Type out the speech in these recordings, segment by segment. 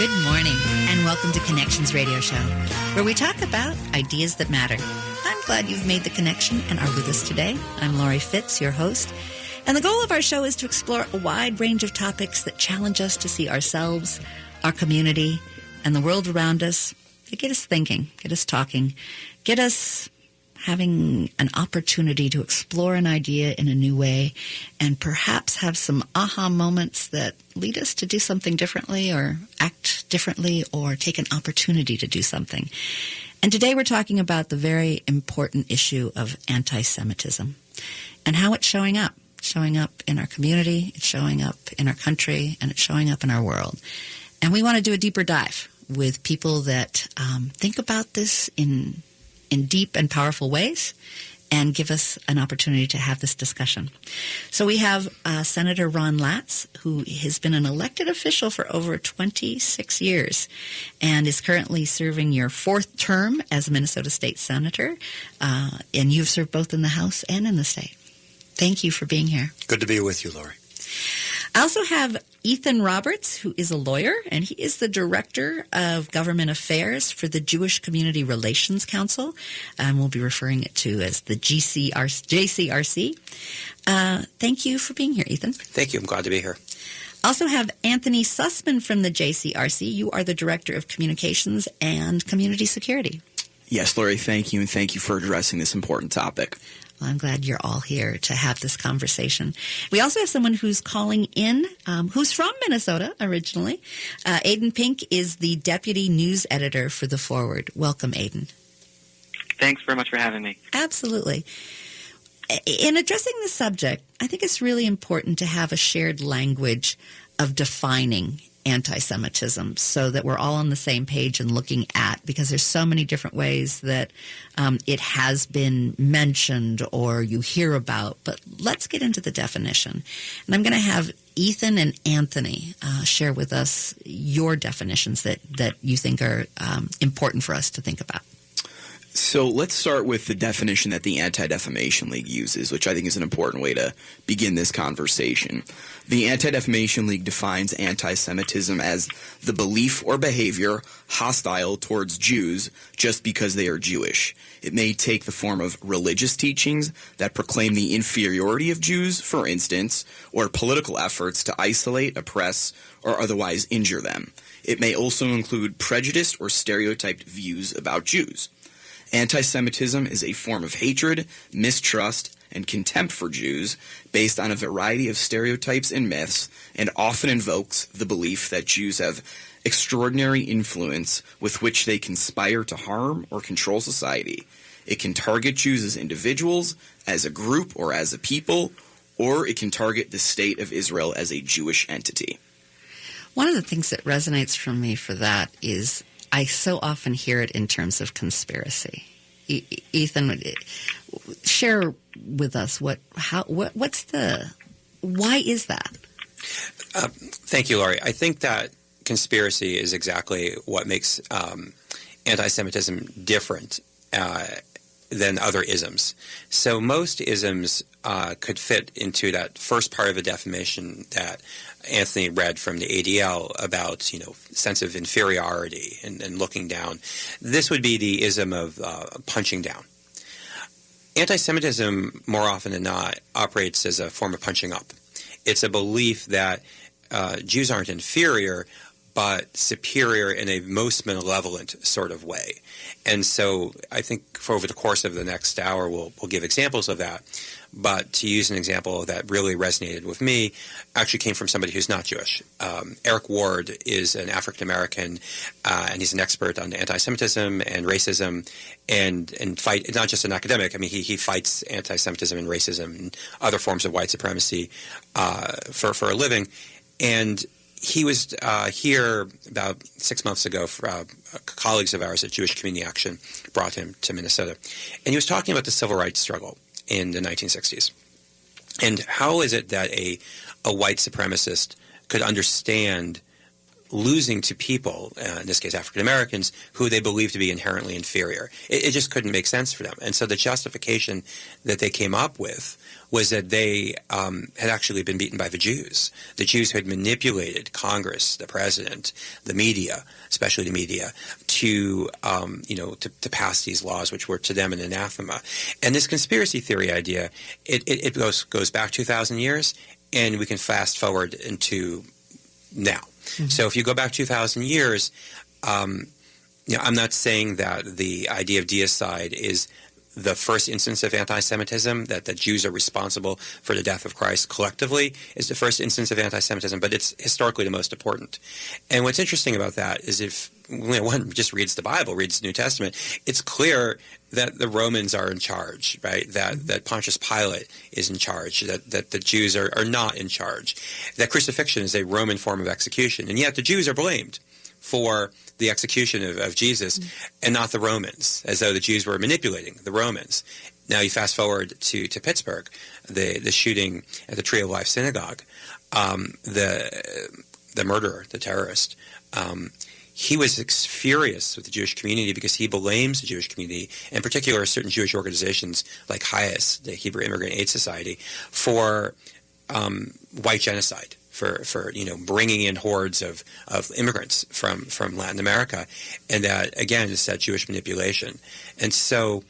Good morning, and welcome to Connections Radio Show, where we talk about ideas that matter. I'm glad you've made the connection and are with us today. I'm Laurie Fitz, your host, and the goal of our show is to explore a wide range of topics that challenge us to see ourselves, our community, and the world around us. They get us thinking, get us talking, get us having an opportunity to explore an idea in a new way, and perhaps have some aha moments that lead us to do something differently or act differently or take an opportunity to do something. And today we're talking about the very important issue of anti-Semitism and how it's showing up. It's showing up in our community, it's showing up in our country, and it's showing up in our world. And we want to do a deeper dive with people that think about this in deep and powerful ways and give us an opportunity to have this discussion. So we have Senator Ron Latz, who has been an elected official for over 26 years and is currently serving your fourth term as a Minnesota State Senator. And you've served both in the House and in the state. Thank you for being here. Good to be with you, Laurie. I also have Ethan Roberts, who is a lawyer, and he is the Director of Government Affairs for the Jewish Community Relations Council, and we'll be referring it to as the JCRC. Thank you for being here, Ethan. Thank you. I'm glad to be here. Also have Anthony Sussman from the JCRC. You are the Director of Communications and Community Security. Yes, Laurie, thank you, and thank you for addressing this important topic. Well, I'm glad you're all here to have this conversation. We also have someone who's calling in, who's from Minnesota originally. Aidan Pink is the Deputy News Editor for The Forward. Welcome, Aidan. Thanks very much for having me. Absolutely. In addressing the subject, I think it's really important to have a shared language of defining anti-Semitism so that we're all on the same page and looking at, because there's so many different ways that it has been mentioned or you hear about. But let's get into the definition. And I'm going to have Ethan and Anthony share with us your definitions that you think are important for us to think about. So let's start with the definition that the Anti-Defamation League uses, which I think is an important way to begin this conversation. The Anti-Defamation League defines anti-Semitism as the belief or behavior hostile towards Jews just because they are Jewish. It may take the form of religious teachings that proclaim the inferiority of Jews, for instance, or political efforts to isolate, oppress, or otherwise injure them. It may also include prejudiced or stereotyped views about Jews. Anti-Semitism is a form of hatred, mistrust, and contempt for Jews based on a variety of stereotypes and myths, and often invokes the belief that Jews have extraordinary influence with which they conspire to harm or control society. It can target Jews as individuals, as a group, or as a people, or it can target the state of Israel as a Jewish entity. One of the things that resonates for me for that is I so often hear it in terms of conspiracy. Ethan, share with us why is that? Thank you, Laurie. I think that conspiracy is exactly what makes anti-Semitism different than other isms. So most isms could fit into that first part of the definition that Anthony read from the ADL about, sense of inferiority and looking down. This would be the ism of punching down. Anti-Semitism, more often than not, operates as a form of punching up. It's a belief that Jews aren't inferior, but superior in a most malevolent sort of way. And so I think for over the course of the next hour, we'll give examples of that. But to use an example that really resonated with me, actually came from somebody who's not Jewish. Eric Ward is an African-American, and he's an expert on anti-Semitism and racism, and fight, not just an academic. I mean, he fights anti-Semitism and racism and other forms of white supremacy for a living. And he was here about 6 months ago. Colleagues of ours at Jewish Community Action brought him to Minnesota. And he was talking about the civil rights struggle in the 1960s. And how is it that a white supremacist could understand losing to people, in this case African Americans, who they believed to be inherently inferior. It just couldn't make sense for them. And so the justification that they came up with was that they had actually been beaten by the Jews. The Jews had manipulated Congress, the president, the media, especially the media, to pass these laws, which were to them an anathema. And this conspiracy theory idea, it goes back 2,000 years, and we can fast forward into now. Mm-hmm. So if you go back 2,000 years, I'm not saying that the idea of deicide is the first instance of anti-Semitism, that the Jews are responsible for the death of Christ collectively is the first instance of anti-Semitism, but it's historically the most important. And what's interesting about that is if one just reads the Bible, reads the New Testament, it's clear that the Romans are in charge, right? That Pontius Pilate is in charge, that the Jews are not in charge, that crucifixion is a Roman form of execution, and yet the Jews are blamed for the execution of Jesus and not the Romans, as though the Jews were manipulating the Romans. Now you fast forward to Pittsburgh, the shooting at the Tree of Life Synagogue, the murderer, the terrorist, he was furious with the Jewish community because he blames the Jewish community, in particular certain Jewish organizations like HIAS, the Hebrew Immigrant Aid Society, for white genocide, for bringing in hordes of immigrants from Latin America, and that, again, is that Jewish manipulation. And so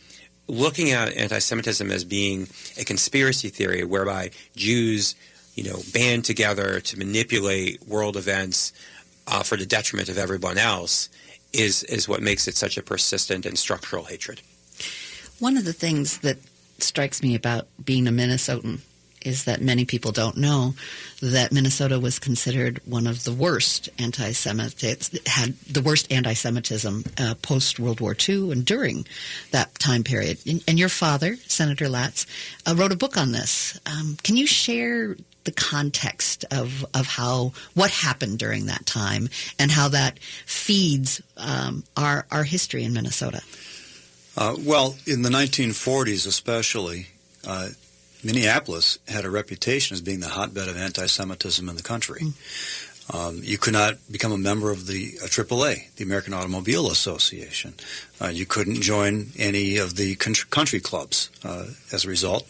looking at anti-Semitism as being a conspiracy theory whereby Jews, band together to manipulate world events for the detriment of everyone else is what makes it such a persistent and structural hatred. One of the things that strikes me about being a Minnesotan is that many people don't know that Minnesota was considered one of the worst had the worst anti-Semitism post-World War II and during that time period. And your father, Senator Latz, wrote a book on this. Can you share the context of what happened during that time and how that feeds our history in Minnesota? Well, in the 1940s especially, Minneapolis had a reputation as being the hotbed of anti-Semitism in the country. You could not become a member of the AAA, the American Automobile Association. You couldn't join any of the country clubs. As a result,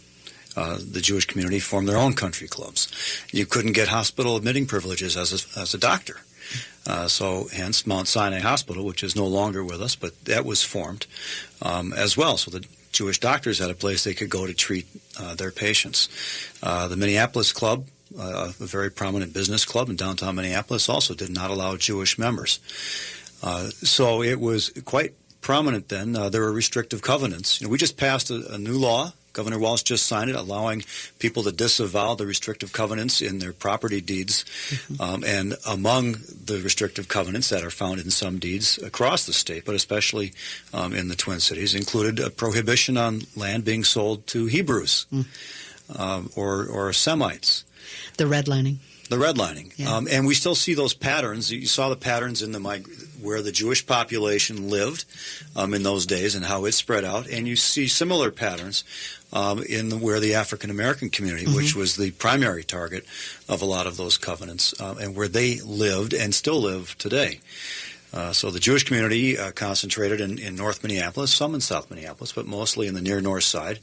the Jewish community formed their own country clubs. You couldn't get hospital admitting privileges as a doctor. So hence Mount Sinai Hospital, which is no longer with us, but that was formed as well. So the Jewish doctors had a place they could go to treat their patients. The Minneapolis Club, a very prominent business club in downtown Minneapolis, also did not allow Jewish members. So it was quite prominent then. There were restrictive covenants. We just passed a new law. Governor Walsh just signed it, allowing people to disavow the restrictive covenants in their property deeds. And among the restrictive covenants that are found in some deeds across the state, but especially in the Twin Cities, included a prohibition on land being sold to Hebrews or Semites. The redlining. The redlining. Yeah. And we still see those patterns. You saw the patterns in where the Jewish population lived in those days and how it spread out. And you see similar patterns where the African American community, which was the primary target of a lot of those covenants, and where they lived and still live today. So the Jewish community concentrated in North Minneapolis, some in South Minneapolis, but mostly in the near north side,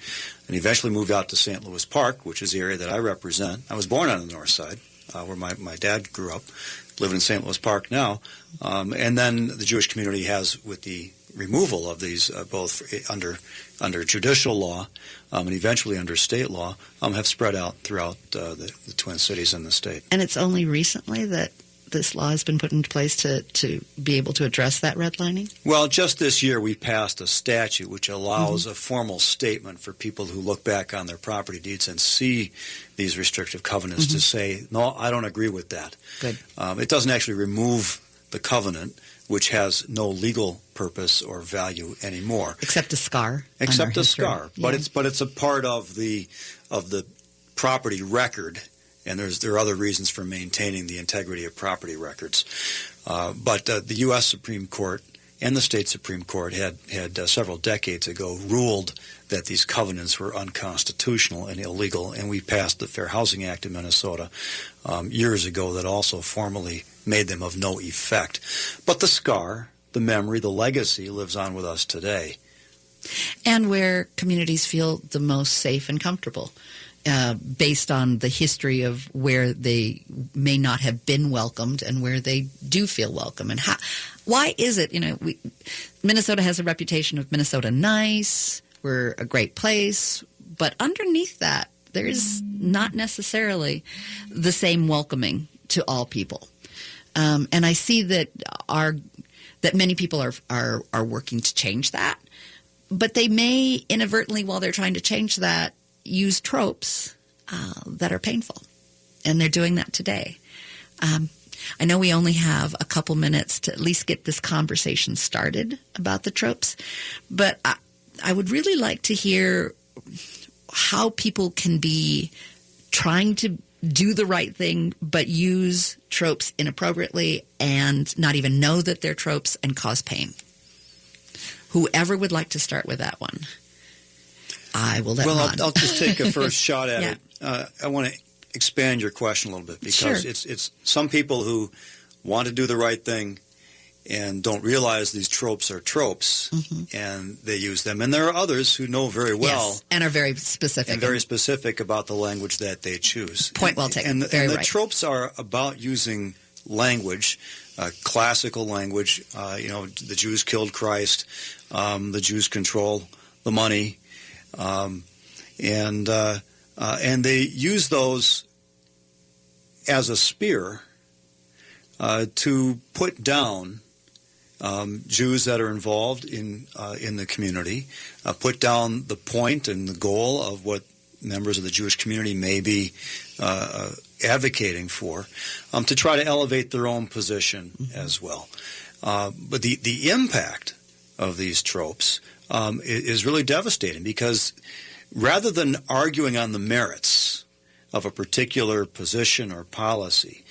and eventually moved out to St. Louis Park, which is the area that I represent. I was born on the north side, where my dad grew up, living in St. Louis Park now. And then the Jewish community has, with the removal of these, both under judicial law and eventually under state law, have spread out throughout the Twin Cities and the state. And it's only recently that this law has been put into place to be able to address that redlining? Well, just this year we passed a statute which allows a formal statement for people who look back on their property deeds and see these restrictive covenants to say, no, I don't agree with that. Good. It doesn't actually remove the covenant, which has no legal purpose or value anymore. Except a scar. Except a scar. Yeah. But it's a part of the property record. And there are other reasons for maintaining the integrity of property records. But the U.S. Supreme Court and the state Supreme Court had several decades ago ruled that these covenants were unconstitutional and illegal, and we passed the Fair Housing Act in Minnesota years ago that also formally made them of no effect. But the scar, the memory, the legacy lives on with us today. And where communities feel the most safe and comfortable, based on the history of where they may not have been welcomed and where they do feel welcome. And why is it, Minnesota has a reputation of Minnesota nice, we're a great place, but underneath that, there is not necessarily the same welcoming to all people. And I see that many people are working to change that, but they may inadvertently, while they're trying to change that, use tropes that are painful, and they're doing that today. I know we only have a couple minutes to at least get this conversation started about the tropes, but I would really like to hear how people can be trying to do the right thing but use tropes inappropriately and not even know that they're tropes and cause pain. Whoever would like to start with that one, I will let Well, I'll just take a first shot at it. I want to expand your question a little bit because it's some people who want to do the right thing and don't realize these tropes are tropes, and they use them. And there are others who know very well and are very specific about the language that they choose. Point well taken. And the tropes are about using language, classical language. The Jews killed Christ, the Jews control the money, and they use those as a spear to put down Jews that are involved in the community, put down the point and the goal of what members of the Jewish community may be advocating for, to try to elevate their own position as well. But the impact of these tropes is really devastating because rather than arguing on the merits of a particular position or policy,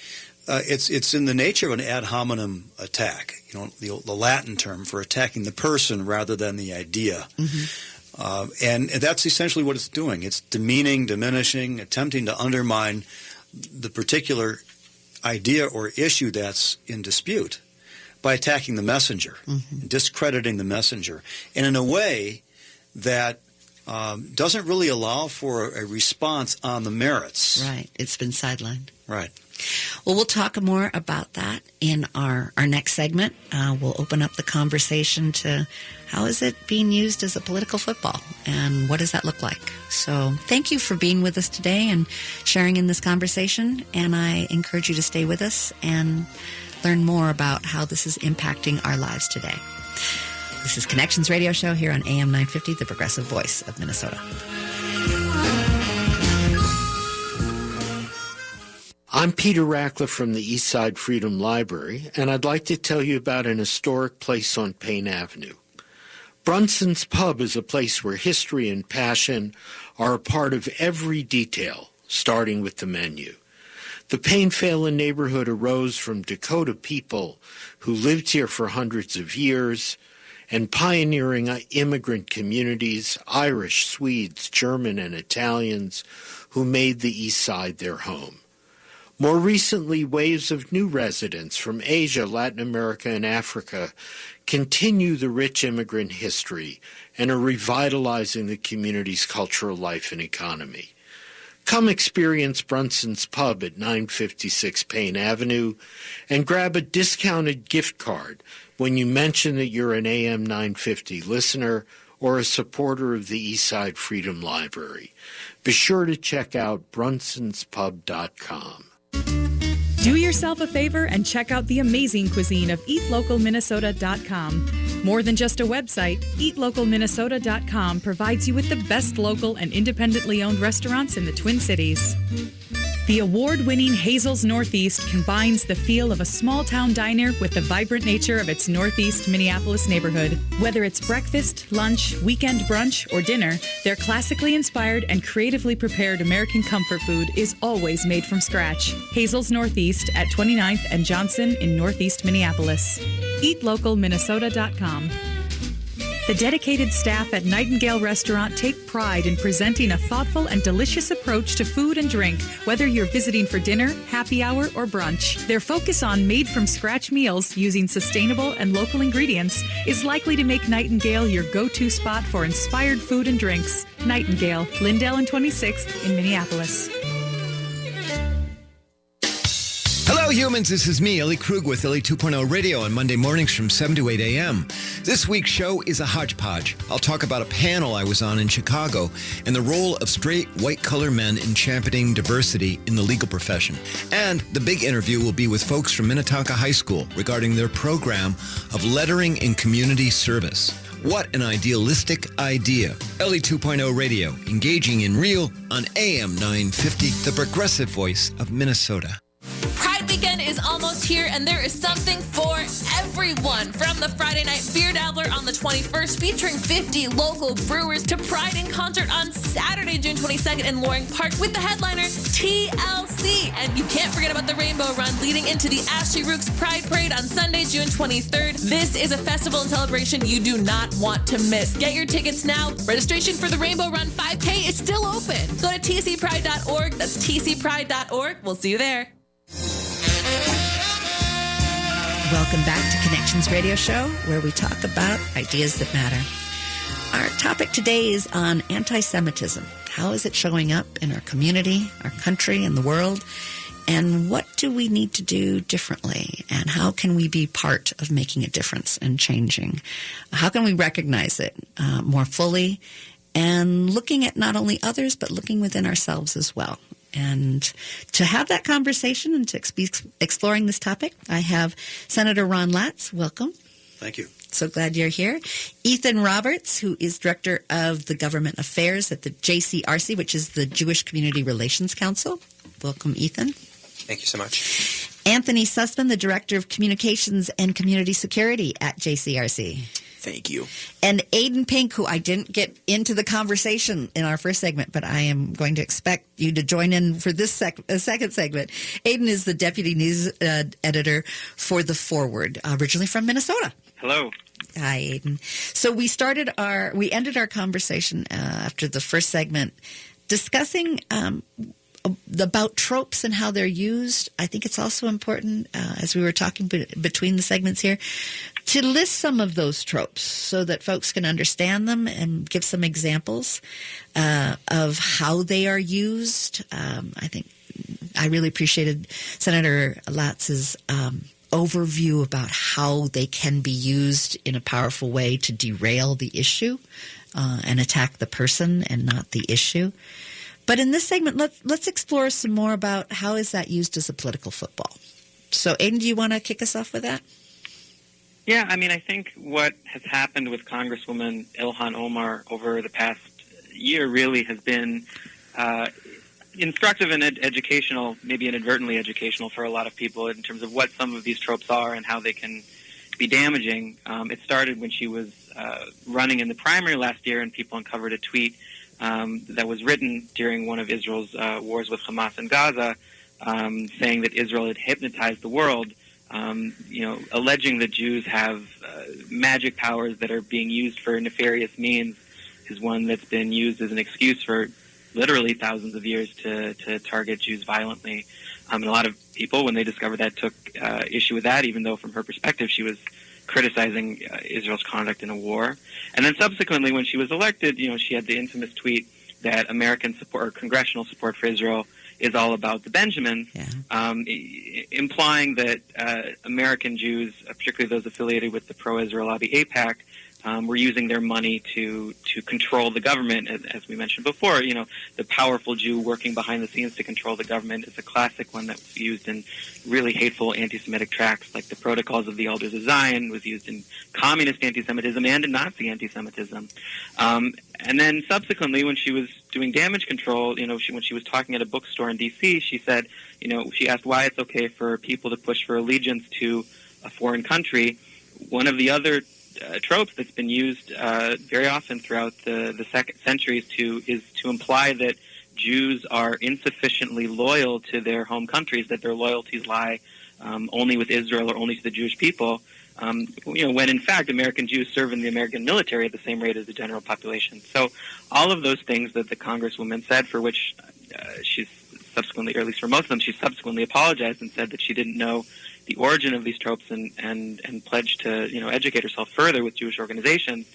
it's in the nature of an ad hominem attack. The Latin term for attacking the person rather than the idea. And that's essentially what it's doing. It's demeaning, diminishing, attempting to undermine the particular idea or issue that's in dispute by attacking the messenger, and discrediting the messenger, and in a way that doesn't really allow for a response on the merits. Right. It's been sidelined. Right. Well, we'll talk more about that in our next segment. We'll open up the conversation to how is it being used as a political football and what does that look like? So thank you for being with us today and sharing in this conversation. And I encourage you to stay with us and learn more about how this is impacting our lives today. This is Connections Radio Show here on AM 950, the progressive voice of Minnesota. I'm Peter Ratcliffe from the Eastside Freedom Library, and I'd like to tell you about an historic place on Payne Avenue. Brunson's Pub is a place where history and passion are a part of every detail, starting with the menu. The Payne-Phelan neighborhood arose from Dakota people who lived here for hundreds of years, and pioneering immigrant communities, Irish, Swedes, German, and Italians, who made the East Side their home. More recently, waves of new residents from Asia, Latin America, and Africa continue the rich immigrant history and are revitalizing the community's cultural life and economy. Come experience Brunson's Pub at 956 Payne Avenue and grab a discounted gift card when you mention that you're an AM 950 listener or a supporter of the Eastside Freedom Library. Be sure to check out brunsonspub.com. Do yourself a favor and check out the amazing cuisine of eatlocalminnesota.com. More than just a website, eatlocalminnesota.com provides you with the best local and independently owned restaurants in the Twin Cities. The award-winning Hazel's Northeast combines the feel of a small-town diner with the vibrant nature of its Northeast Minneapolis neighborhood. Whether it's breakfast, lunch, weekend brunch, or dinner, their classically inspired and creatively prepared American comfort food is always made from scratch. Hazel's Northeast at 29th and Johnson in Northeast Minneapolis. EatLocalMinnesota.com. The dedicated staff at Nightingale Restaurant take pride in presenting a thoughtful and delicious approach to food and drink, whether you're visiting for dinner, happy hour, or brunch. Their focus on made-from-scratch meals using sustainable and local ingredients is likely to make Nightingale your go-to spot for inspired food and drinks. Nightingale, Lindell and 26th in Minneapolis. Hello, humans. This is me, Ellie Krug, with Ellie 2.0 Radio on Monday mornings from 7 to 8 a.m. This week's show is a hodgepodge. I'll talk about a panel I was on in Chicago and the role of straight, white-collar men in championing diversity in the legal profession. And the big interview will be with folks from Minnetonka High School regarding their program of lettering in community service. What an idealistic idea. Ellie 2.0 Radio, engaging in real on AM 950, the progressive voice of Minnesota. Pride weekend is almost here, and there is something for everyone. From the Friday Night Beer Dabbler on the 21st, featuring 50 local brewers, to Pride in Concert on Saturday, June 22nd in Loring Park with the headliner TLC. And you can't forget about the Rainbow Run leading into the Ashley Rooks Pride Parade on Sunday, June 23rd. This is a festival and celebration you do not want to miss. Get your tickets now. Registration for the Rainbow Run 5K is still open. Go to tcpride.org. That's tcpride.org. We'll see you there. Welcome back to Connections Radio Show, where we talk about ideas that matter. Our topic today is on anti-Semitism. How is it showing up in our community, our country, and the world? And what do we need to do differently? And how can we be part of making a difference and changing? How can we recognize it more fully and looking at not only others, but looking within ourselves as well? And to have that conversation and to be exploring this topic, I have Senator Ron Latz. Welcome. Thank you. So glad you're here. Ethan Roberts, who is Director of the Government Affairs at the JCRC, which is the Jewish Community Relations Council. Welcome, Ethan. Thank you so much. Anthony Sussman, the Director of Communications and Community Security at JCRC. Thank you. And Aidan Pink, who I didn't get into the conversation in our first segment, but I am going to expect you to join in for this second segment. Aidan is the Deputy News Editor for The Forward, originally from Minnesota. Hello. Hi, Aidan. So we ended our conversation after the first segment discussing about tropes and how they're used. I think it's also important, as we were talking between the segments here, to list some of those tropes so that folks can understand them and give some examples of how they are used. I think I really appreciated Senator Latz's overview about how they can be used in a powerful way to derail the issue and attack the person and not the issue. But in this segment, let's explore some more about how is that used as a political football. So, Aidan, do you want to kick us off with that? Yeah, I mean, I think what has happened with Congresswoman Ilhan Omar over the past year really has been instructive and educational, maybe inadvertently educational for a lot of people in terms of what some of these tropes are and how they can be damaging. It started when she was running in the primary last year, and people uncovered a tweet that was written during one of Israel's wars with Hamas in Gaza, saying that Israel had hypnotized the world, alleging that Jews have magic powers that are being used for nefarious means is one that's been used as an excuse for literally thousands of years to target Jews violently. And a lot of people, when they discovered that, took issue with that, even though from her perspective she was criticizing Israel's conduct in a war. And then subsequently, when she was elected, she had the infamous tweet that American support or congressional support for Israel is all about the Benjamins, implying that American Jews, particularly those affiliated with the pro-Israel lobby AIPAC, were using their money to control the government. As we mentioned before, the powerful Jew working behind the scenes to control the government is a classic one that was used in really hateful anti-Semitic tracts, like the Protocols of the Elders of Zion was used in communist anti-Semitism and in Nazi anti-Semitism. And then subsequently, when she was doing damage control, when she was talking at a bookstore in D.C., she said, she asked why it's okay for people to push for allegiance to a foreign country. One of the other tropes that's been used very often throughout the second centuries is to imply that Jews are insufficiently loyal to their home countries, that their loyalties lie only with Israel or only to the Jewish people, when in fact American Jews serve in the American military at the same rate as the general population. So all of those things that the Congresswoman said, for which she's subsequently, or at least for most of them, she subsequently apologized and said that she didn't know the origin of these tropes and pledged to educate herself further with Jewish organizations.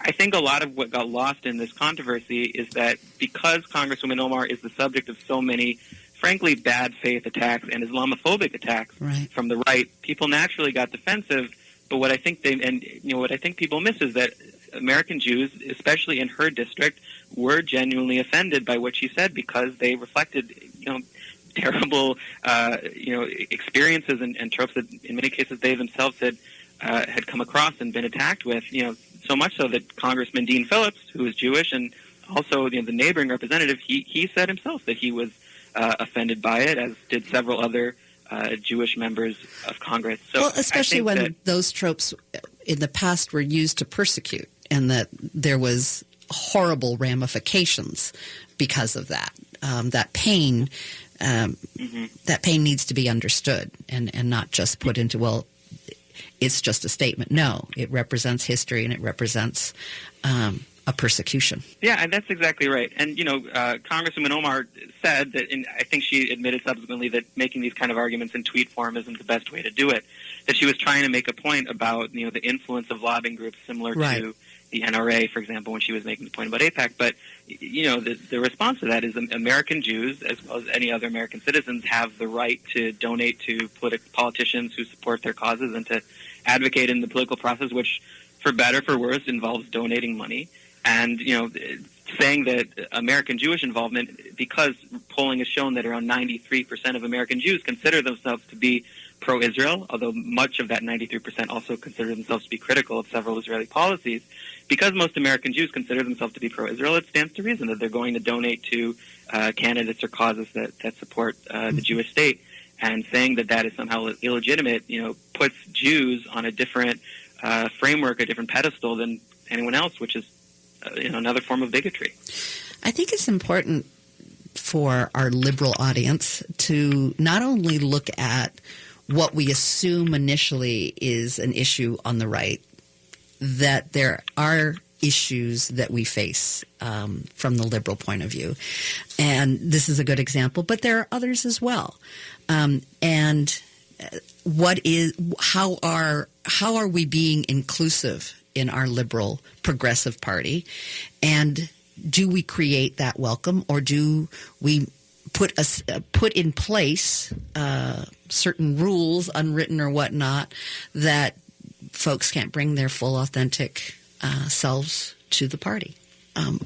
I think a lot of what got lost in this controversy is that because Congresswoman Omar is the subject of so many, frankly, bad faith attacks and Islamophobic attacks from the right, people naturally got defensive. But what I think people miss is that American Jews, especially in her district, were genuinely offended by what she said because they reflected, terrible, experiences and tropes that in many cases they themselves had come across and been attacked with. So much so that Congressman Dean Phillips, who is Jewish, and also the neighboring representative, he said himself that he was offended by it, as did several other Jewish members of Congress. So well, especially when those tropes in the past were used to persecute, and that there was horrible ramifications because of that. That pain needs to be understood and not just put into, well, it's just a statement. No, it represents history and it represents a persecution. Yeah, and that's exactly right. And, Congresswoman Omar said that, and I think she admitted subsequently that making these kind of arguments in tweet form isn't the best way to do it, that she was trying to make a point about, the influence of lobbying groups similar to the NRA, for example, when she was making the point about AIPAC. But, the response to that is American Jews, as well as any other American citizens, have the right to donate to politicians who support their causes and to advocate in the political process, which, for better, for worse, involves donating money. And, saying that American Jewish involvement, because polling has shown that around 93% of American Jews consider themselves to be pro-Israel, although much of that 93% also consider themselves to be critical of several Israeli policies. Because most American Jews consider themselves to be pro-Israel, it stands to reason that they're going to donate to candidates or causes that support the Jewish state. And saying that is somehow illegitimate, puts Jews on a different framework, a different pedestal than anyone else, which is another form of bigotry. I think it's important for our liberal audience to not only look at what we assume initially is an issue on the right, that there are issues that we face from the liberal point of view. And this is a good example, but there are others as well. And how are we being inclusive in our liberal progressive party, and do we create that welcome, or do we put in place certain rules, unwritten or whatnot, that folks can't bring their full authentic selves to the party?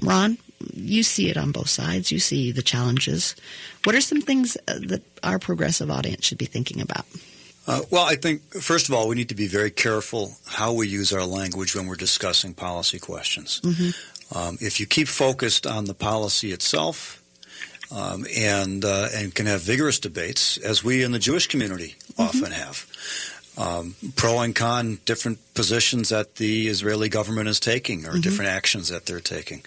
Ron, you see it on both sides. You see the challenges. What are some things that our progressive audience should be thinking about? Well, I think, first of all, we need to be very careful how we use our language when we're discussing policy questions. Mm-hmm. If you keep focused on the policy itself and can have vigorous debates, as we in the Jewish community often have, pro and con, different positions that the Israeli government is taking or different actions that they're taking.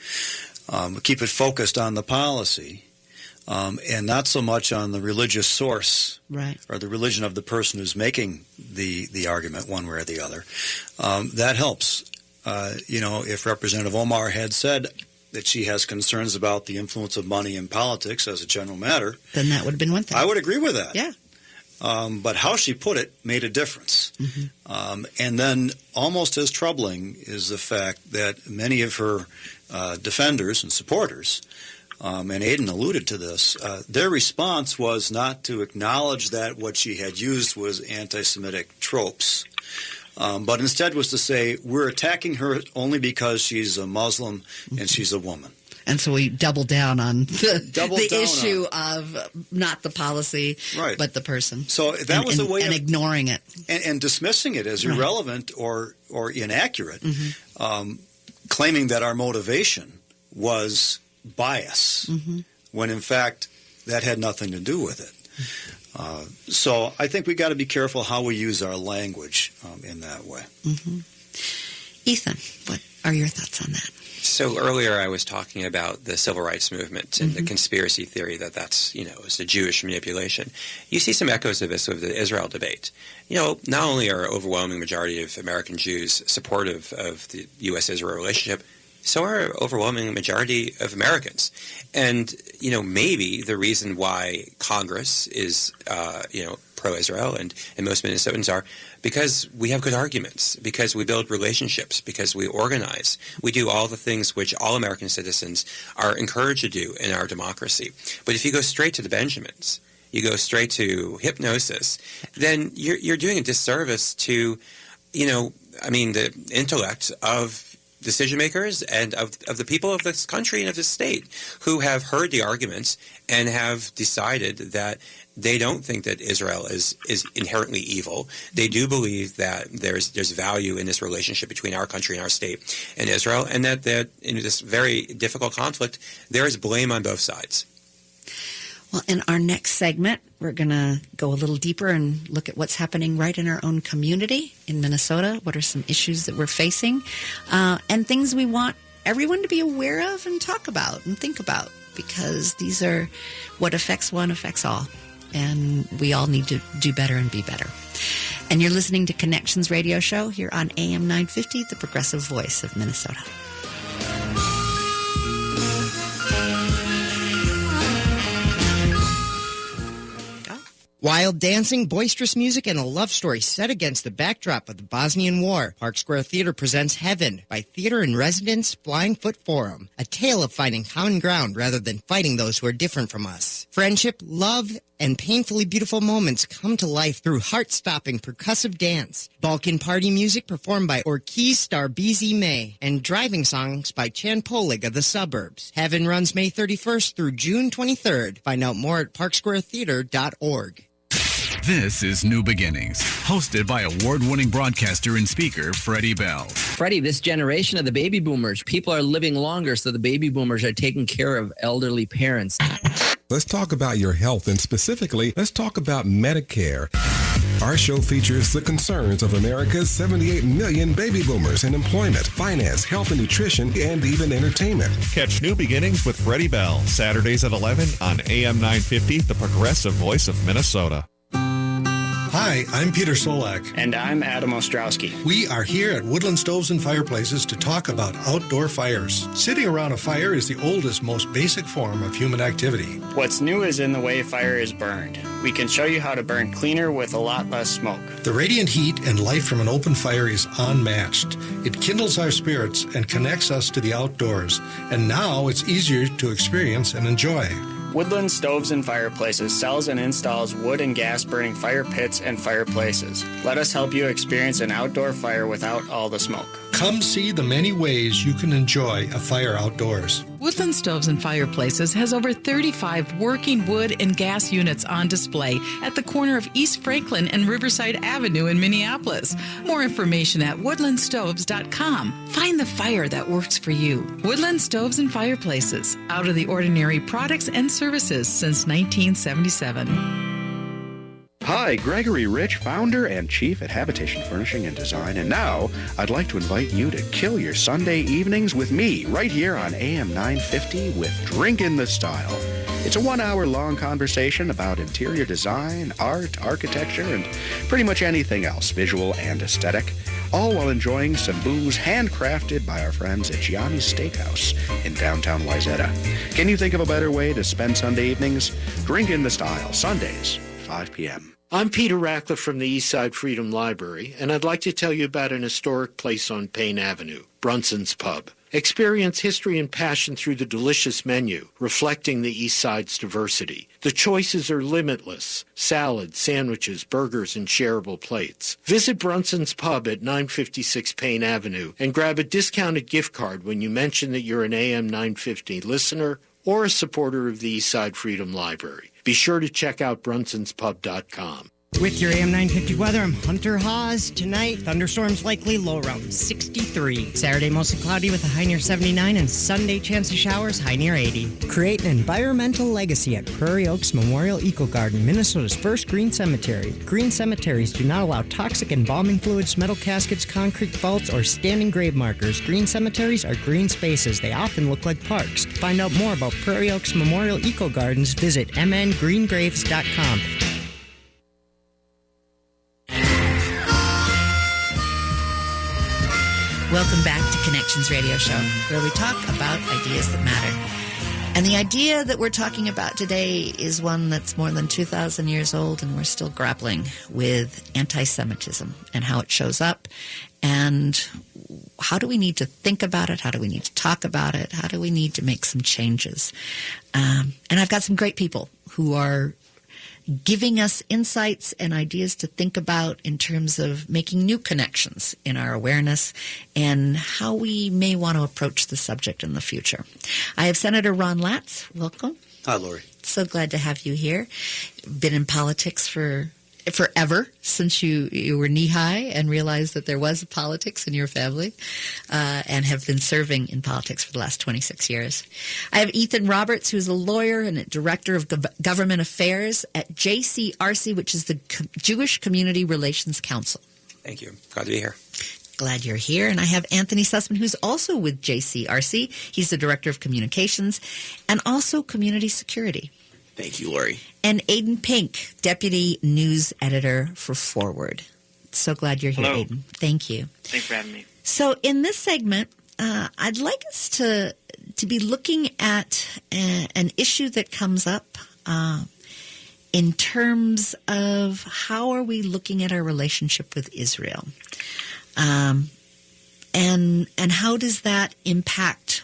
Keep it focused on the policy. And not so much on the religious source or the religion of the person who's making the argument one way or the other. That helps. If Representative Omar had said that she has concerns about the influence of money in politics as a general matter, then that would have been one thing. I would agree with that. Yeah. But how she put it made a difference. Mm-hmm. And then almost as troubling is the fact that many of her defenders and supporters, and Aidan alluded to this, their response was not to acknowledge that what she had used was anti-Semitic tropes, but instead was to say, we're attacking her only because she's a Muslim and she's a woman. And so we double down on the issue of not the policy, but the person. So that was a way of ignoring it. And dismissing it as irrelevant or inaccurate, claiming that our motivation was bias, when in fact that had nothing to do with it. So I think we got to be careful how we use our language in that way. Ethan, what are your thoughts on that? So earlier I was talking about the civil rights movement and the conspiracy theory that's, it's a Jewish manipulation. You see some echoes of this with the Israel debate. Not only are an overwhelming majority of American Jews supportive of the U.S.-Israel relationship, so are an overwhelming majority of Americans. And, maybe the reason why Congress is, pro-Israel and most Minnesotans are because we have good arguments, because we build relationships, because we organize. We do all the things which all American citizens are encouraged to do in our democracy. But if you go straight to the Benjamins, you go straight to hypnosis, then you're doing a disservice to, the intellect of decision makers and of the people of this country and of this state who have heard the arguments and have decided that they don't think that Israel is inherently evil. They do believe that there's value in this relationship between our country and our state and Israel, and that in this very difficult conflict, there is blame on both sides. Well, in our next segment, we're going to go a little deeper and look at what's happening right in our own community in Minnesota. What are some issues that we're facing and things we want everyone to be aware of and talk about and think about, because these are what affects one affects all. And we all need to do better and be better. And you're listening to Connections Radio Show here on AM 950, the progressive voice of Minnesota. Wild dancing, boisterous music, and a love story set against the backdrop of the Bosnian War. Park Square Theater presents Heaven by Theater in Residence Flying Foot Forum. A tale of finding common ground rather than fighting those who are different from us. Friendship, love, and painfully beautiful moments come to life through heart-stopping percussive dance. Balkan party music performed by Orkes star BZ May, and driving songs by Chan Polig of the Suburbs. Heaven runs May 31st through June 23rd. Find out more at parksquaretheater.org. This is New Beginnings, hosted by award-winning broadcaster and speaker Freddie Bell. Freddie, this generation of the baby boomers, people are living longer, so the baby boomers are taking care of elderly parents. Let's talk about your health, and specifically, let's talk about Medicare. Our show features the concerns of America's 78 million baby boomers in employment, finance, health and nutrition, and even entertainment. Catch New Beginnings with Freddie Bell, Saturdays at 11 on AM 950, the progressive voice of Minnesota. Hi, I'm Peter Solak. And I'm Adam Ostrowski. We are here at Woodland Stoves and Fireplaces to talk about outdoor fires. Sitting around a fire is the oldest, most basic form of human activity. What's new is in the way fire is burned. We can show you how to burn cleaner with a lot less smoke. The radiant heat and light from an open fire is unmatched. It kindles our spirits and connects us to the outdoors. And now it's easier to experience and enjoy. Woodland Stoves and Fireplaces sells and installs wood and gas burning fire pits and fireplaces. Let us help you experience an outdoor fire without all the smoke. Come see the many ways you can enjoy a fire outdoors. Woodland Stoves and Fireplaces has over 35 working wood and gas units on display at the corner of East Franklin and Riverside Avenue in Minneapolis. More information at woodlandstoves.com. Find the fire that works for you. Woodland Stoves and Fireplaces. Out of the ordinary products and services since 1977. Hi, Gregory Rich, founder and chief at Habitation Furnishing and Design, and now I'd like to invite you to kill your Sunday evenings with me right here on AM 950 with Drinkin' the Style. It's a 1-hour-long conversation about interior design, art, architecture, and pretty much anything else, visual and aesthetic, all while enjoying some booze handcrafted by our friends at Gianni's Steakhouse in downtown Wayzata. Can you think of a better way to spend Sunday evenings? Drinkin' the Style, Sundays, 5 p.m. I'm Peter Ratcliffe from the Eastside Freedom Library, and I'd like to tell you about an historic place on Payne Avenue, Brunson's Pub. Experience history and passion through the delicious menu, reflecting the East Side's diversity. The choices are limitless: salads, sandwiches, burgers, and shareable plates. Visit Brunson's Pub at 956 Payne Avenue and grab a discounted gift card when you mention that you're an AM 950 listener or a supporter of the Eastside Freedom Library. Be sure to check out brunsonspub.com. With your AM 950 weather, I'm Hunter Haas. Tonight, thunderstorms likely, low around 63. Saturday, mostly cloudy with a high near 79, and Sunday, chance of showers, high near 80. Create an environmental legacy at Prairie Oaks Memorial Eco Garden, Minnesota's first green cemetery. Green cemeteries do not allow toxic embalming fluids, metal caskets, concrete vaults, or standing grave markers. Green cemeteries are green spaces. They often look like parks. To find out more about Prairie Oaks Memorial Eco Gardens, visit mngreengraves.com. Welcome back to Connections Radio Show, where we talk about ideas that matter. And the idea that we're talking about today is one that's more than 2,000 years old, and we're still grappling with anti-Semitism and how it shows up, and how do we need to think about it? How do we need to talk about it? How do we need to make some changes? And I've got some great people who are giving us insights and ideas to think about in terms of making new connections in our awareness and how we may want to approach the subject in the future. I have Senator Ron Latz. Welcome. Hi, Lori. So glad to have you here. Been in politics forever, since you were knee-high and realized that there was politics in your family, and have been serving in politics for the last 26 years. I have Ethan Roberts, who's a lawyer and a director of government affairs at JCRC, which is the Jewish Community Relations Council. Thank you. Glad to be here. Glad you're here. And I have Anthony Sussman, who's also with JCRC. He's the director of communications and also community security. Thank you, Lori. And Aidan Pink, Deputy News Editor for Forward. So glad you're here, Hello. Aidan. Thank you. Thanks for having me. So in this segment, I'd like us to be looking at an issue that comes up in terms of how are we looking at our relationship with Israel, and how does that impact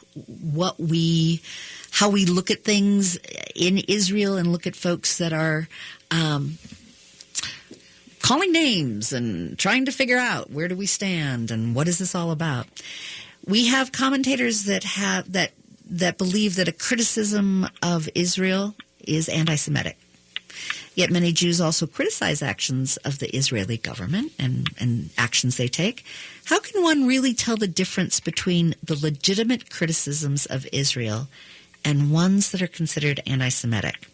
how we look at things in Israel and look at folks that are calling names and trying to figure out where do we stand and what is this all about. We have commentators that believe that a criticism of Israel is anti-Semitic. Yet many Jews also criticize actions of the Israeli government and actions they take. How can one really tell the difference between the legitimate criticisms of Israel and ones that are considered anti-Semitic?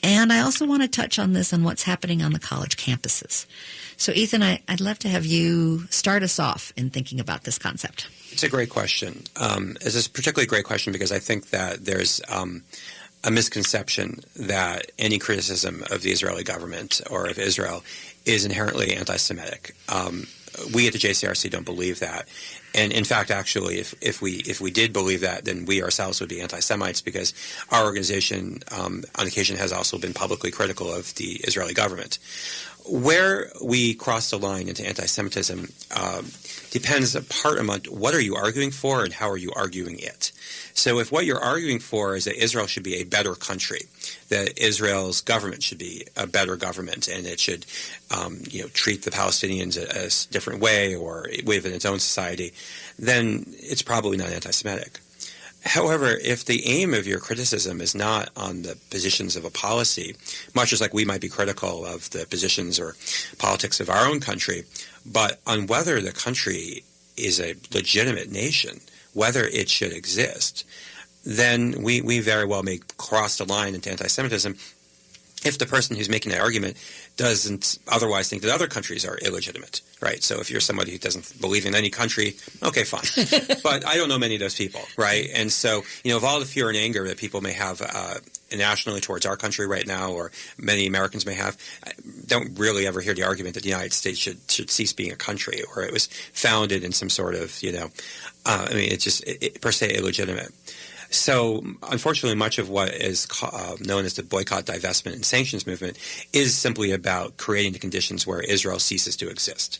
And I also want to touch on this on what's happening on the college campuses. So, Ethan, I'd love to have you start us off in thinking about this concept. It's a great question. It's a particularly great question because I think that there's a misconception that any criticism of the Israeli government or of Israel is inherently anti-Semitic. We at the JCRC don't believe that. And in fact, actually, if we did believe that, then we ourselves would be anti-Semites because our organization, on occasion, has also been publicly critical of the Israeli government. Where we cross the line into anti-Semitism depends a part on what are you arguing for and how are you arguing it. So if what you're arguing for is that Israel should be a better country, that Israel's government should be a better government, and it should treat the Palestinians a different way or live in its own society, then it's probably not anti-Semitic. However, if the aim of your criticism is not on the positions of a policy, much as like we might be critical of the positions or politics of our own country, but on whether the country is a legitimate nation, whether it should exist, then we very well may cross the line into anti-Semitism if the person who's making that argument doesn't otherwise think that other countries are illegitimate, right? So if you're somebody who doesn't believe in any country, okay, fine. But I don't know many of those people, right? And so, of all the fear and anger that people may have nationally towards our country right now, or many Americans may have, I don't really ever hear the argument that the United States should cease being a country, or it was founded in some sort of, it's just per se illegitimate. So, unfortunately, much of what is known as the boycott, divestment, and sanctions movement is simply about creating the conditions where Israel ceases to exist.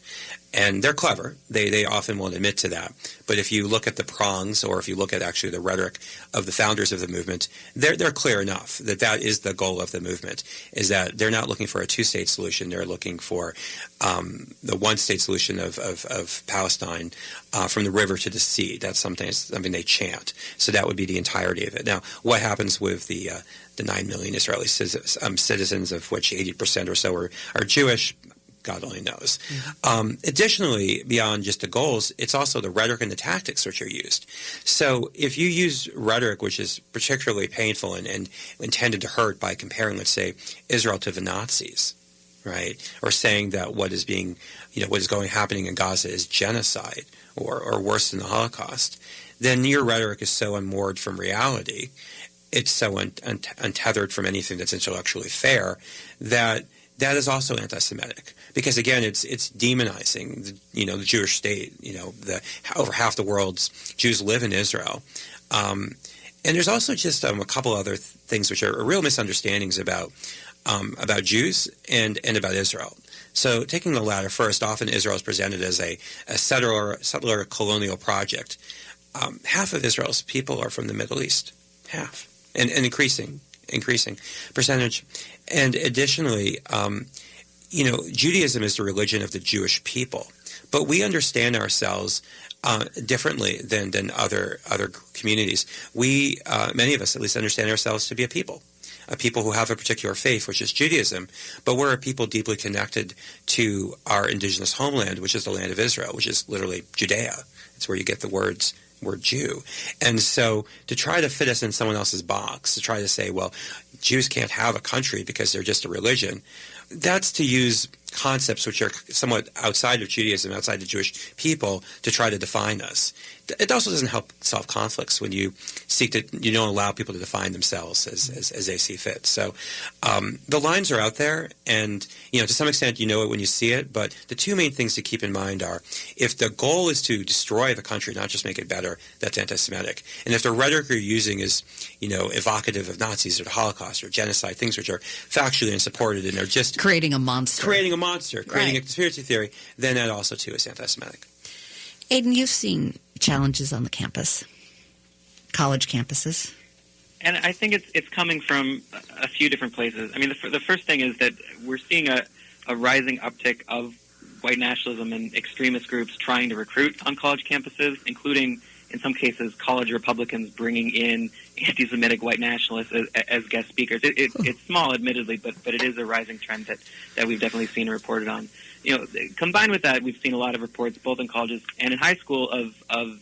And they're clever. They often won't admit to that. But if you look at the prongs, or if you look at actually the rhetoric of the founders of the movement, they're clear enough that that is the goal of the movement, is that they're not looking for a two-state solution. They're looking for the one-state solution of Palestine from the river to the sea. That's something they chant. So that would be the entirety of it. Now, what happens with the 9 million Israeli citizens, of which 80% or so are Jewish? God only knows. Additionally, beyond just the goals, it's also the rhetoric and the tactics which are used. So if you use rhetoric which is particularly painful and intended to hurt by comparing, let's say, Israel to the Nazis, right, or saying that what is happening in Gaza is genocide or worse than the Holocaust, then your rhetoric is so unmoored from reality, it's so untethered from anything that's intellectually fair, that is also anti-Semitic, because again, it's demonizing the Jewish state. Over half the world's Jews live in Israel, and there's also just a couple other things which are real misunderstandings about Jews and about Israel. So, taking the latter first, often Israel is presented as a settler colonial project. Half of Israel's people are from the Middle East, half, and increasing percentage. And additionally, Judaism is the religion of the Jewish people, but we understand ourselves differently than other communities. We, many of us at least, understand ourselves to be a people who have a particular faith, which is Judaism, but we're a people deeply connected to our indigenous homeland, which is the land of Israel, which is literally Judea. It's where you get the word Jew. And so to try to fit us in someone else's box, to try to say, well, Jews can't have a country because they're just a religion, that's to use concepts which are somewhat outside of Judaism, outside the Jewish people, to try to define us. It also doesn't help solve conflicts when you don't allow people to define themselves as they see fit. So the lines are out there, and to some extent you know it when you see it, but the two main things to keep in mind are, if the goal is to destroy the country, not just make it better, that's anti-Semitic. And if the rhetoric you're using is evocative of Nazis or the Holocaust or genocide, things which are factually unsupported and are just creating a monster, creating a conspiracy theory, then that also too is anti-Semitic. Aidan, you've seen challenges on the campus, college campuses. And I think it's coming from a few different places. I mean, the first thing is that we're seeing a rising uptick of white nationalism and extremist groups trying to recruit on college campuses, including, in some cases, college Republicans bringing in anti-Semitic white nationalists as guest speakers. It's small, admittedly, but it is a rising trend that we've definitely seen and reported on. Combined with that, we've seen a lot of reports, both in colleges and in high school, of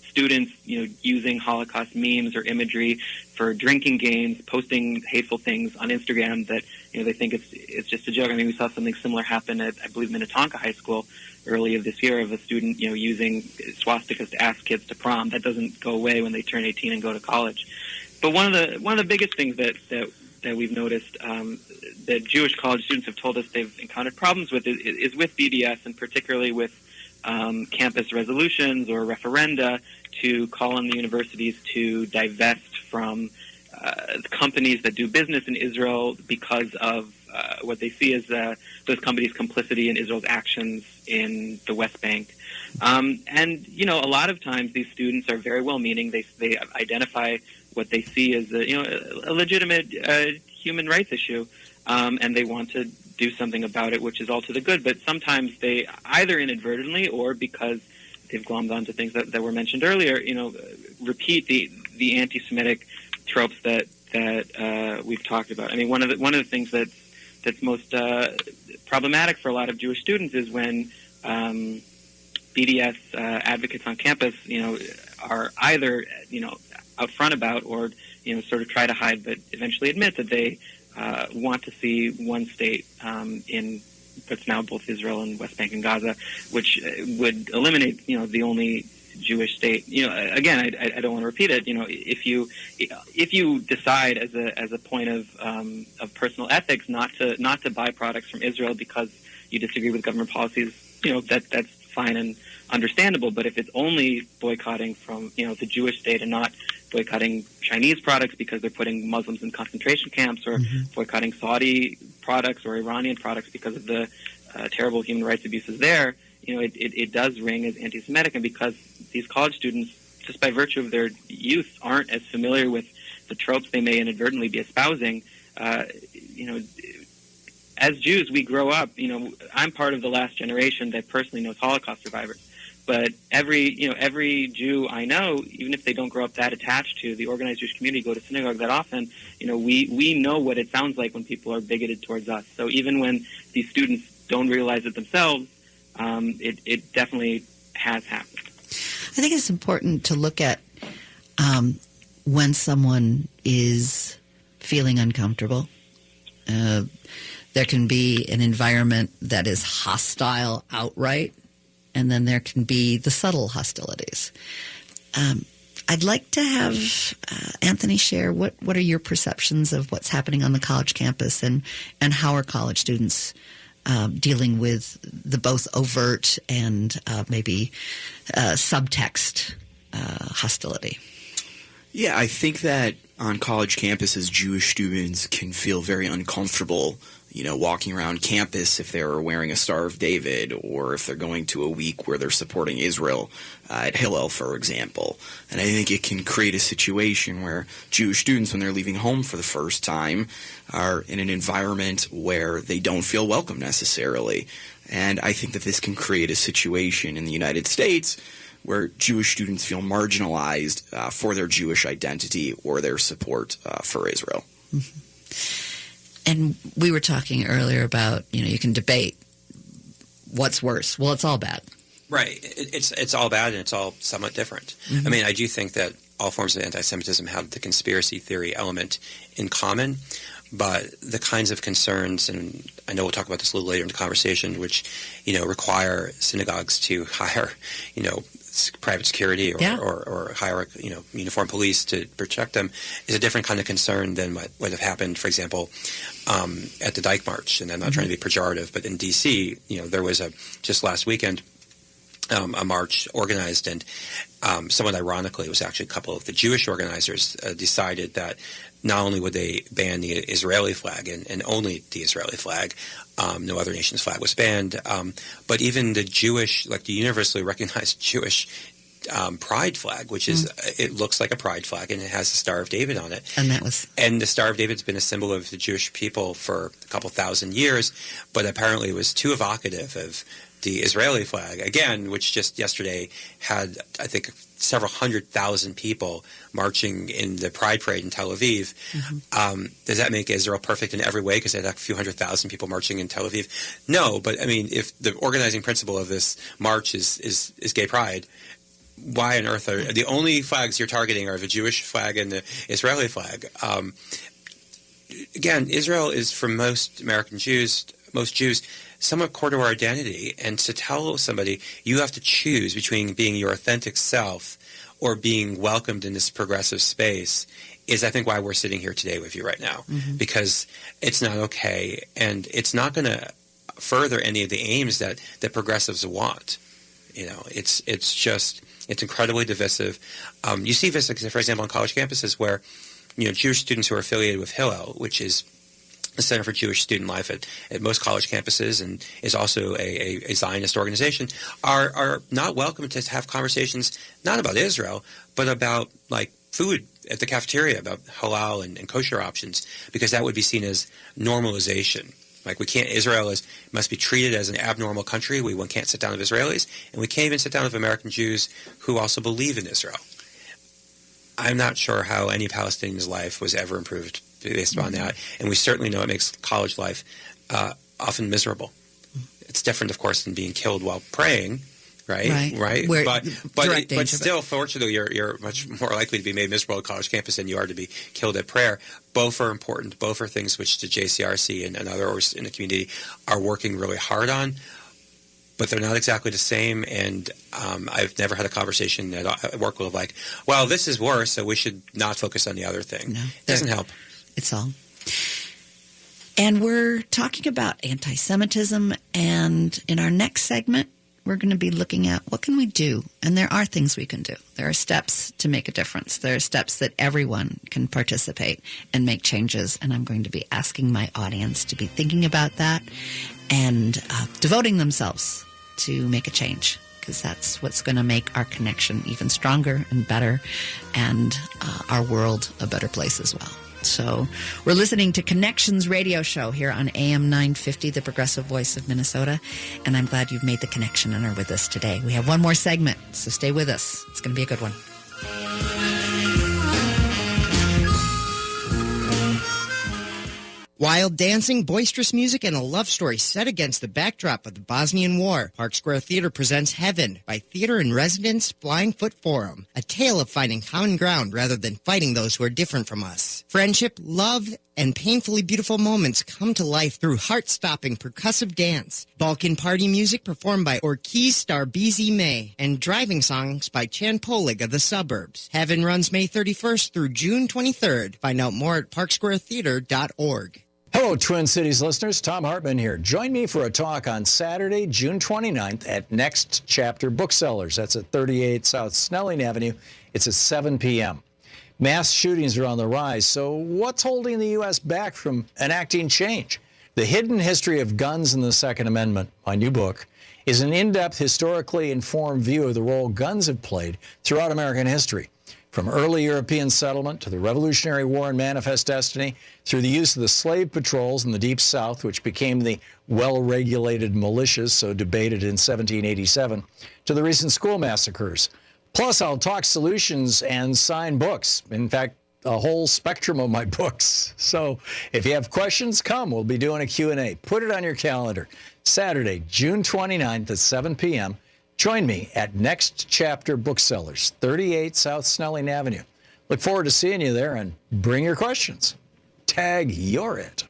students, using Holocaust memes or imagery for drinking games, posting hateful things on Instagram that they think it's just a joke. I mean, we saw something similar happen at, I believe, Minnetonka High School earlier this year, of a student using swastikas to ask kids to prom. That doesn't go away when they turn 18 and go to college. But one of the biggest things that we've noticed that Jewish college students have told us they've encountered problems with is with BDS, and particularly with campus resolutions or referenda to call on the universities to divest from companies that do business in Israel because of what they see as those companies' complicity in Israel's actions in the West Bank. And a lot of times these students are very well-meaning. They identify what they see as a legitimate human rights issue, and they want to do something about it, which is all to the good. But sometimes they, either inadvertently or because they've glommed onto things that were mentioned earlier, repeat the anti-Semitic tropes that we've talked about. I mean, one of the things that's most problematic for a lot of Jewish students is when BDS advocates on campus, are either out front about, or sort of try to hide, but eventually admit that they want to see one state in what's now both Israel and West Bank and Gaza, which would eliminate the only Jewish state. Again, I don't want to repeat it. If you decide as a point of personal ethics not to buy products from Israel because you disagree with government policies, that's fine and understandable. But if it's only boycotting from, the Jewish state and not boycotting Chinese products because they're putting Muslims in concentration camps, or boycotting Saudi products or Iranian products because of the terrible human rights abuses there, it does ring as anti-Semitic. And because these college students, just by virtue of their youth, aren't as familiar with the tropes they may inadvertently be espousing, as Jews, we grow up, I'm part of the last generation that personally knows Holocaust survivors. But every Jew I know, even if they don't grow up that attached to the organized Jewish community, go to synagogue that often, we know what it sounds like when people are bigoted towards us. So even when these students don't realize it themselves, it definitely has happened. I think it's important to look at when someone is feeling uncomfortable. There can be an environment that is hostile outright, and then there can be the subtle hostilities. I'd like to have Anthony share what are your perceptions of what's happening on the college campus, and how are college students dealing with the both overt and maybe subtext hostility? Yeah, I think that on college campuses, Jewish students can feel very uncomfortable, walking around campus if they're wearing a Star of David, or if they're going to a week where they're supporting Israel at Hillel, for example. And I think it can create a situation where Jewish students, when they're leaving home for the first time, are in an environment where they don't feel welcome necessarily. And I think that this can create a situation in the United States where Jewish students feel marginalized for their Jewish identity or their support for Israel. Mm-hmm. And we were talking earlier about, you can debate what's worse. Well, it's all bad. Right. It's all bad, and it's all somewhat different. Mm-hmm. I mean, I do think that all forms of anti-Semitism have the conspiracy theory element in common, but the kinds of concerns, and I know we'll talk about this a little later in the conversation, which, require synagogues to hire, private security or hire, uniformed police to protect them, is a different kind of concern than what would have happened, for example, at the Dyke March. And I'm not trying to be pejorative, but in D.C., there was just last weekend, a march organized, and somewhat ironically, it was actually a couple of the Jewish organizers decided that not only would they ban the Israeli flag and only the Israeli flag, no other nation's flag was banned, but even the Jewish, like the universally recognized Jewish pride flag, which is, it looks like a pride flag, and it has the Star of David on it. And the Star of David's been a symbol of the Jewish people for a couple thousand years, but apparently it was too evocative of the Israeli flag, again, which just yesterday had, I think, several 100,000 people marching in the Pride Parade in Tel Aviv. Mm-hmm. Does that make Israel perfect in every way because they had a few 100,000 people marching in Tel Aviv? No, but I mean, if the organizing principle of this march is gay pride, why on earth are the only flags you're targeting are the Jewish flag and the Israeli flag? Again, Israel is, for most Jews, somewhat core to our identity, and to tell somebody you have to choose between being your authentic self or being welcomed in this progressive space is, I think, why we're sitting here today with you right now, because it's not okay, and it's not going to further any of the aims that progressives want. It's incredibly divisive. You see this, for example, on college campuses where, Jewish students who are affiliated with Hillel, which is the Center for Jewish Student Life at most college campuses, and is also a Zionist organization, are not welcome to have conversations not about Israel, but about like food at the cafeteria, about halal and kosher options, because that would be seen as normalization. Like Israel must be treated as an abnormal country. We can't sit down with Israelis, and we can't even sit down with American Jews who also believe in Israel. I'm not sure how any Palestinian's life was ever improved based upon that, and we certainly know it makes college life often miserable. It's different, of course, than being killed while praying, right? But still, fortunately, you're much more likely to be made miserable at college campus than you are to be killed at prayer. Both are important. Both are things which the JCRC and others in the community are working really hard on, but they're not exactly the same, and I've never had a conversation at work with like, well, this is worse, so we should not focus on the other thing. No, it doesn't help. It's all. And we're talking about anti-Semitism, and in our next segment, we're going to be looking at what can we do, and there are things we can do. There are steps to make a difference. There are steps that everyone can participate and make changes, and I'm going to be asking my audience to be thinking about that and devoting themselves to make a change, because that's what's going to make our connection even stronger and better, and our world a better place as well. So we're listening to Connections Radio Show here on AM 950, the progressive voice of Minnesota, and I'm glad you've made the connection and are with us today. We have one more segment, so stay with us. It's going to be a good one. Wild dancing, boisterous music, and a love story set against the backdrop of the Bosnian War. Park Square Theater presents Heaven by theater-in-residence Flying Foot Forum. A tale of finding common ground rather than fighting those who are different from us. Friendship, love, and painfully beautiful moments come to life through heart-stopping percussive dance. Balkan party music performed by Orkez Starbizi May, and driving songs by Chan Polig of the Suburbs. Heaven runs May 31st through June 23rd. Find out more at parksquaretheater.org. Hello, Twin Cities listeners. Tom Hartman here. Join me for a talk on Saturday, June 29th at Next Chapter Booksellers. That's at 38 South Snelling Avenue. It's at 7 p.m. Mass shootings are on the rise, so what's holding the U.S. back from enacting change? The Hidden History of Guns and the Second Amendment, my new book, is an in-depth, historically informed view of the role guns have played throughout American history. From early European settlement to the Revolutionary War and Manifest Destiny, through the use of the slave patrols in the Deep South, which became the well-regulated militias so debated in 1787, to the recent school massacres. Plus, I'll talk solutions and sign books. In fact, a whole spectrum of my books. So if you have questions, come. We'll be doing a Q&A. Put it on your calendar. Saturday, June 29th at 7 p.m., join me at Next Chapter Booksellers, 38 South Snelling Avenue. Look forward to seeing you there, and bring your questions. Tag You're It.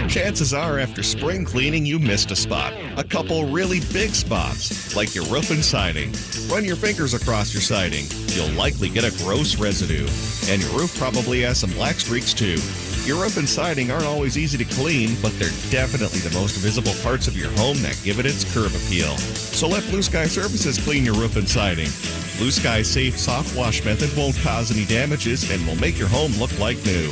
Chances are after spring cleaning you missed a spot. A couple really big spots, like your roof and siding. Run your fingers across your siding. You'll likely get a gross residue. And your roof probably has some black streaks too. Your roof and siding aren't always easy to clean, but they're definitely the most visible parts of your home that give it its curb appeal. So let Blue Sky Services clean your roof and siding. Blue Sky's safe soft wash method won't cause any damages and will make your home look like new.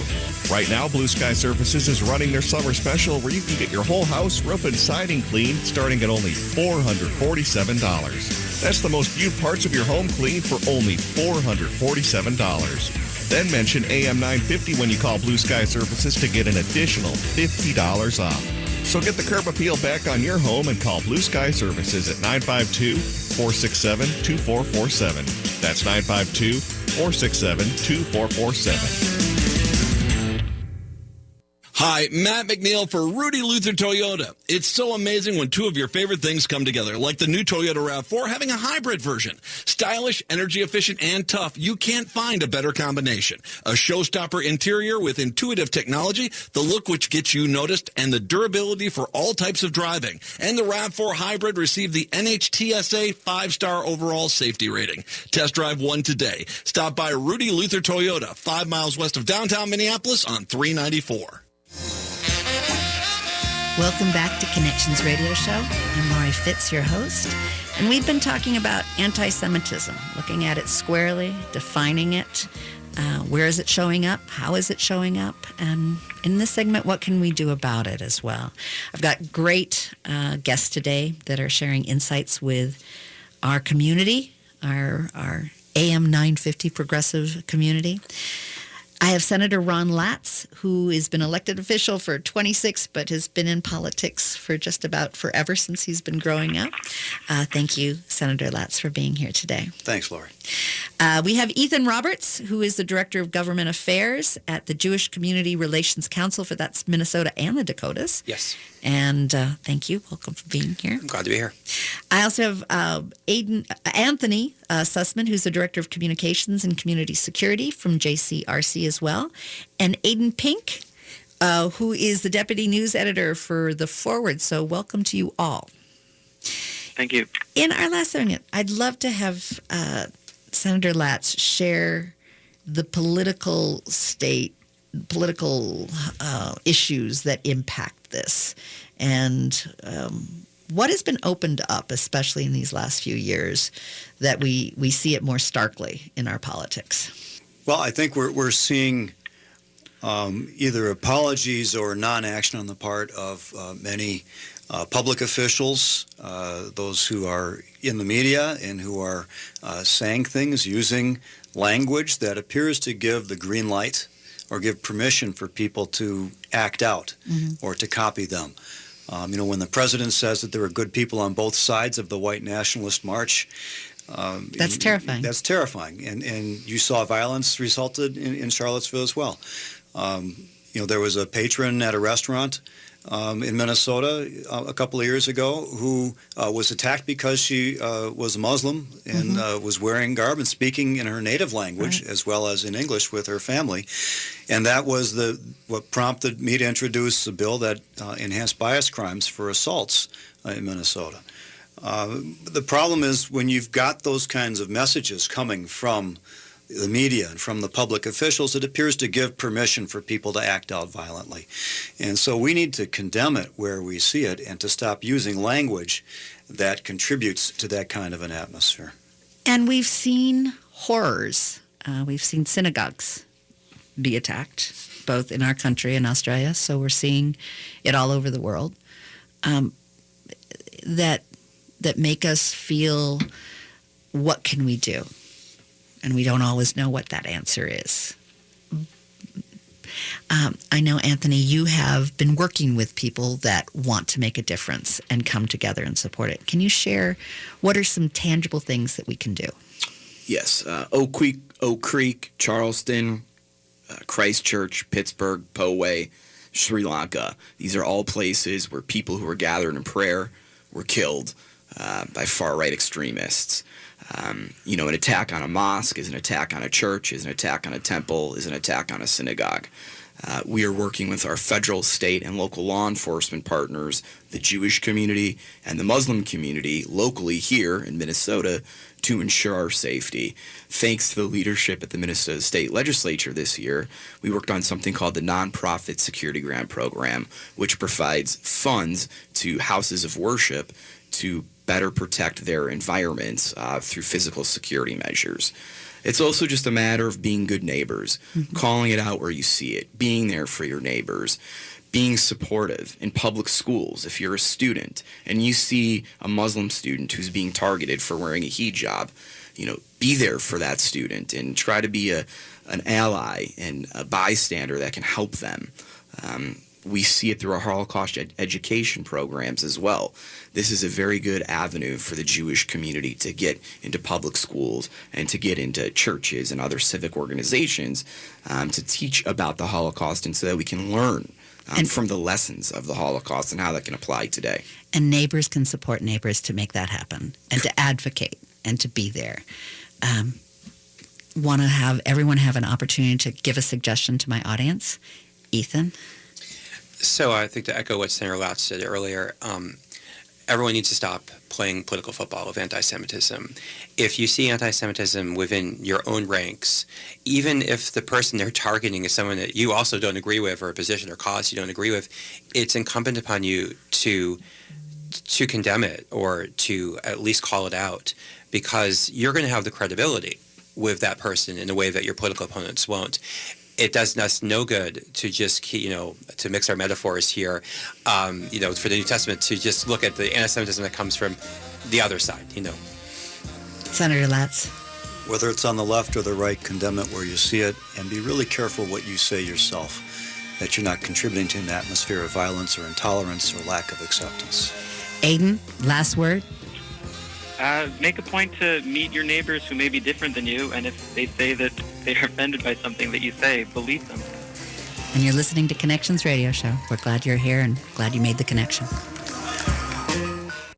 Right now, Blue Sky Services is running their summer special where you can get your whole house, roof, and siding cleaned starting at only $447. That's the most viewed parts of your home cleaned for only $447. Then mention AM 950 when you call Blue Sky Services to get an additional $50 off. So get the curb appeal back on your home and call Blue Sky Services at 952-467-2447. That's 952-467-2447. Hi, Matt McNeil for Rudy Luther Toyota. It's so amazing when two of your favorite things come together, like the new Toyota RAV4 having a hybrid version. Stylish, energy efficient, and tough. You can't find a better combination. A showstopper interior with intuitive technology, the look which gets you noticed, and the durability for all types of driving. And the RAV4 hybrid received the NHTSA 5-star overall safety rating. Test drive one today. Stop by Rudy Luther Toyota, 5 miles west of downtown Minneapolis on 394. Welcome back to Connections Radio Show. I'm Laurie Fitz, your host, and we've been talking about anti-Semitism, looking at it squarely, defining it, where is it showing up, how is it showing up, and in this segment, what can we do about it as well? I've got great guests today that are sharing insights with our community, our AM 950 progressive community. I have Senator Ron Latz, who has been elected official for 26, but has been in politics for just about forever since he's been growing up. Thank you, Senator Latz, for being here today. Thanks, Laurie. We have Ethan Roberts, who is the Director of Government Affairs at the Jewish Community Relations Council for that's Minnesota and the Dakotas. Yes. And thank you. Welcome for being here. I'm glad to be here. I also have Anthony Sussman, who's the Director of Communications and Community Security from JCRC as well, and Aiden Pink, who is the Deputy News Editor for The Forward. So welcome to you all. Thank you. In our last segment, I'd love to have Senator Latz share the political issues that impact this, and what has been opened up, especially in these last few years, that we see it more starkly in our politics? Well, I think we're seeing either apologies or non-action on the part of many public officials, those who are in the media and who are saying things using language that appears to give the green light or give permission for people to act out or to copy them. When the president says that there are good people on both sides of the white nationalist march, that's terrifying. That's terrifying. And you saw violence resulted in Charlottesville as well. There was a patron at a restaurant in Minnesota a couple of years ago who was attacked because she was a Muslim and was wearing garb and speaking in her native language as well as in English with her family. And that was what prompted me to introduce a bill that enhanced bias crimes for assaults in Minnesota. The problem is when you've got those kinds of messages coming from the media and from the public officials, it appears to give permission for people to act out violently. And so we need to condemn it where we see it and to stop using language that contributes to that kind of an atmosphere. And we've seen horrors. We've seen synagogues be attacked, both in our country and Australia, so we're seeing it all over the world, that make us feel, what can we do? And we don't always know what that answer is. I know, Anthony, you have been working with people that want to make a difference and come together and support it. Can you share what are some tangible things that we can do? Yes. Oak Creek, Charleston, Christchurch, Pittsburgh, Poway, Sri Lanka. These are all places where people who were gathered in prayer were killed by far-right extremists. An attack on a mosque is an attack on a church, is an attack on a temple, is an attack on a synagogue. We are working with our federal, state, and local law enforcement partners, the Jewish community and the Muslim community locally here in Minnesota to ensure our safety. Thanks to the leadership at the Minnesota State Legislature this year, we worked on something called the Nonprofit Security Grant Program, which provides funds to houses of worship to better protect their environments through physical security measures. It's also just a matter of being good neighbors, calling it out where you see it, being there for your neighbors, being supportive in public schools. If you're a student and you see a Muslim student who's being targeted for wearing a hijab, be there for that student and try to be an ally and a bystander that can help them. We see it through our Holocaust education programs as well. This is a very good avenue for the Jewish community to get into public schools and to get into churches and other civic organizations to teach about the Holocaust and so that we can learn from the lessons of the Holocaust and how that can apply today. And neighbors can support neighbors to make that happen and to advocate and to be there. Want to have everyone have an opportunity to give a suggestion to my audience? Ethan? So I think to echo what Senator Latz said earlier, everyone needs to stop playing political football with anti-Semitism. If you see anti-Semitism within your own ranks, even if the person they're targeting is someone that you also don't agree with or a position or cause you don't agree with, it's incumbent upon you to condemn it or to at least call it out, because you're going to have the credibility with that person in a way that your political opponents won't. It does us no good to just, to mix our metaphors here, for the New Testament, to just look at the anti-Semitism that comes from the other side, Senator Latz. Whether it's on the left or the right, condemn it where you see it, and be really careful what you say yourself, that you're not contributing to an atmosphere of violence or intolerance or lack of acceptance. Aiden, last word. Make a point to meet your neighbors who may be different than you, and if they say that they are offended by something that you say, believe them. And you're listening to Connections Radio Show. We're glad you're here and glad you made the connection.